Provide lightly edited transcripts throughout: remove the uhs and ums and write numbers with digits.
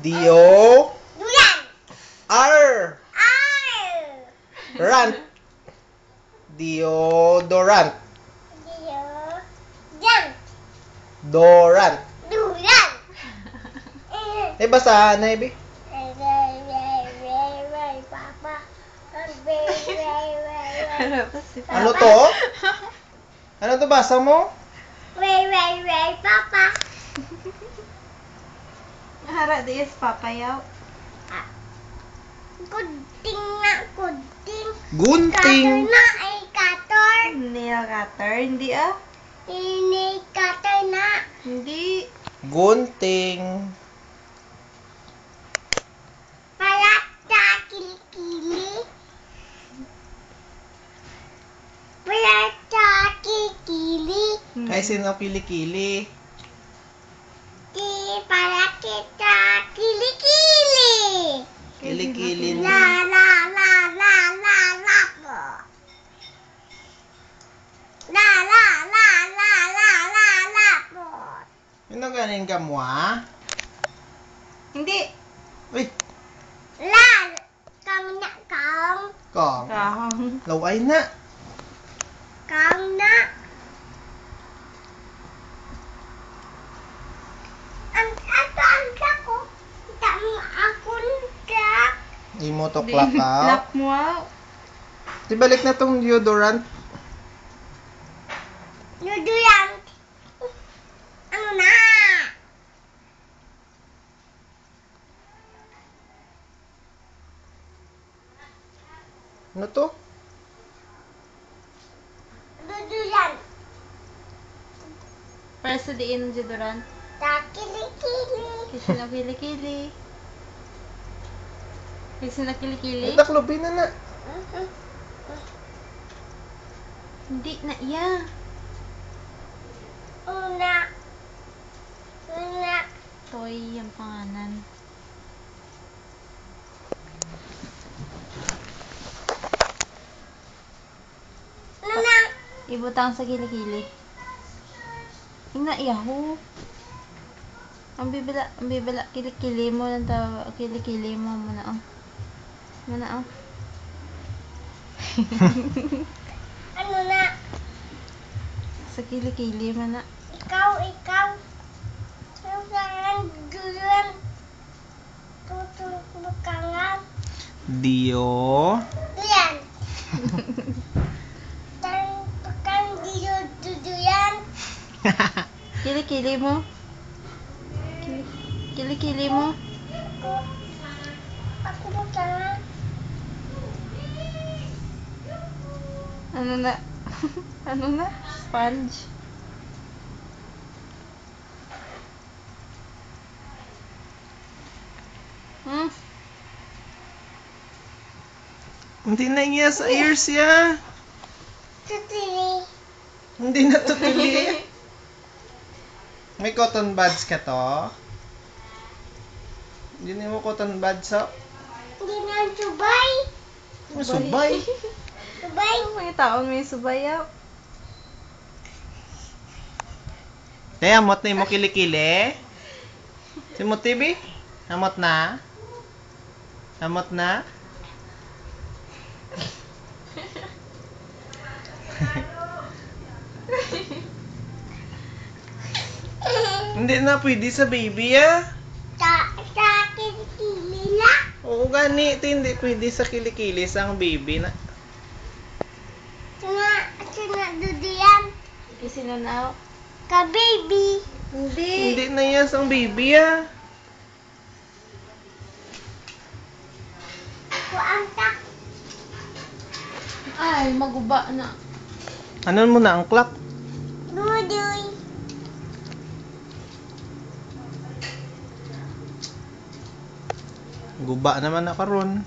Dio. Duyan. R. R. Rant. Deodorant. Duyan. Dorant. Duyan. Eh, basahan na, Ibi. Papa. Ano to? Ano to basa mo? Papa. Hara di is papayaw. Gunting na gunting. Gunting. Cutter na ay cutter. Nail cutter, hindi ah. Ini cutter na. Hindi. Gunting. Para sa kilikili. Para sa kilikili. Ay, sino kilikili? Para kita kilikili. Kilikili La la la la la la po. La la la la la la la po. Ano ganin ka mo, ha? Hindi. Uy, La kang na kang kong. Kahong. Laway na. kang na. Ang ko. Tama ako nagkak. Di mo to clock out. Lock mo out. Di balik na tong deodorant. Nuduyan. Ano na? Ano to? Nuduyan. Para sa diin ng deodorant. Takilikili. Kasi na kilikili. Kasi na kilikili. Ay, taklobin na na. Hindi na iya. Una. Una. Toy yung pangalan. Una. Ibutang sa kilikili. Ina iyaho. Ang bibila, kilikili mo lang tawag, kilikili mo muna ang. Muna ang. Ano na? Sa kilikili mo na. Ikaw. Susangan duyan. Tutukangan. Dio. Duyan. Tukang duyan. Kilikili mo. Kilikili mo. Ako tukangan. Ano na? Ano na? Sponge. Hmm? Hindi na iya sa ears ya. Tutili. Hindi na tutuli. May cotton buds ka to? Hindi mo cotton buds ha? Hindi na subay. Masubay. Subay. May taon may subayaw. Te, amot na mo kilikili. Si mo TV? Amot na? Amot na? Hindi na pwede sa baby ah. Sa kilikili na. Oo gani, ito hindi pwede sa kilikili sang baby na. Sina duduyan. Kasi na now. Ka baby. Hindi. Hindi na yan sang baby ah. Kuantak. Ay, maguba na. Ano mo na ang clock? Dudoy. Guba naman na karon.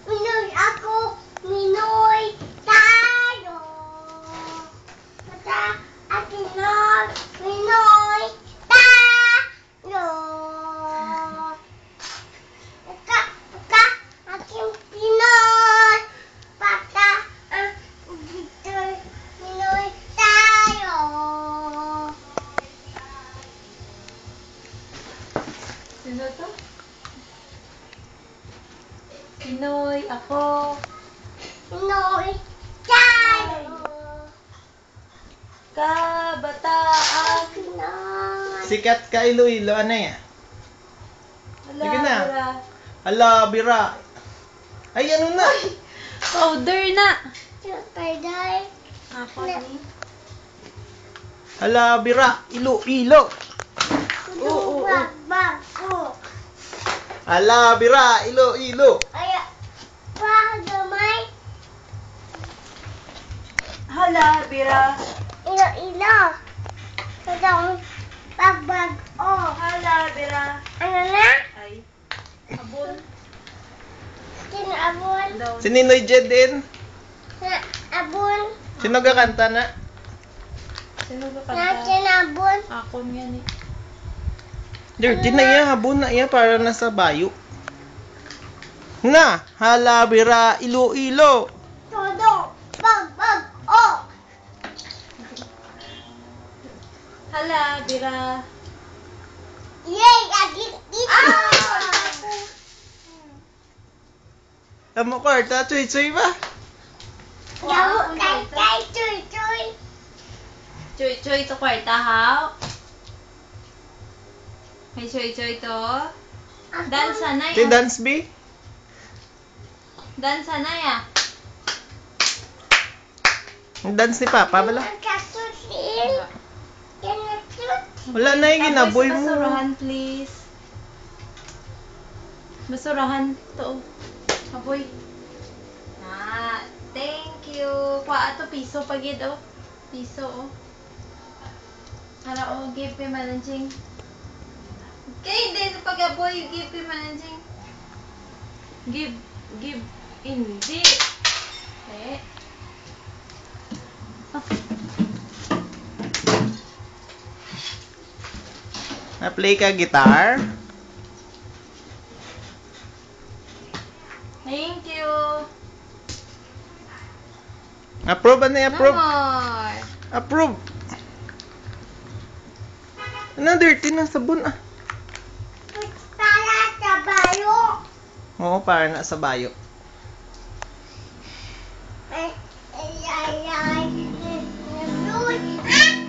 Minoy ako. Minoy tayo. Mata akin na. Minoy tayo. Ka aking Pinoy. Pata dito. Minoy tayo. Sino to? Pinoy, ako. Pinoy tayo. Kabataan. Pinoy. Sikat ka Iloilo, ano yan? Wala, Sige na. wala. Hala, bira. Ay, ano na? Powder na. Super day. Ako ni. Hala, bira. Iloilo. Oo. Bag ko. Hala, bira. Iloilo. Ay, wag gamay. Hala, bira. Ilo. Kadang bag. Oh. Hala, bira. Ano na? Ay. Abon. Kinabon. Daw. Si Ninoy Jed din. Abon. Sino kakanta na? Sino ba Na kanta? kinabon. Ako yan eh. Dirty na iya, habon na iya para nasa bayo. Na, hala, bira. Iloilo. Todo. Bag. Oh. Hala, bira. Yay! Agit dito! Tamo kwarta, choy-choy ba? Daw, kay, chuy. Choy-choy to kwarta, haw. May choy-choy to. Dansa na Si ya. Dance B? Dansa na ya. Ang dance ni Papa, bala? Kasusin. Kinatut. Wala na yung ginaboy Sa mo. basurahan, please. Basurahan to. Aboy. Thank you. Kuha ato piso pagid oh. Piso oh. Hala oh, give kay managing. Okay, hindi sa pag-aboy, give kay managing. Give. Hindi. Eh. Na-play ka guitar? Thank you. Approve, ano yung No approve? more. Approve. Ano, dirty na sabon ah. Para sa bayo. Oo, para na sa bayo. Ay. Nabloy.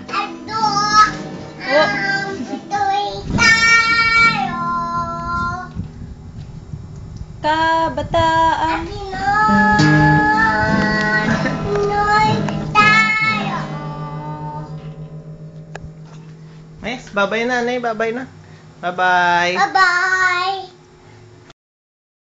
Ado. Ito'y tayo. Kabataan. Pinoy tayo. Yes, babay na, Nay. Babay na. Bye-bye. Bye-bye.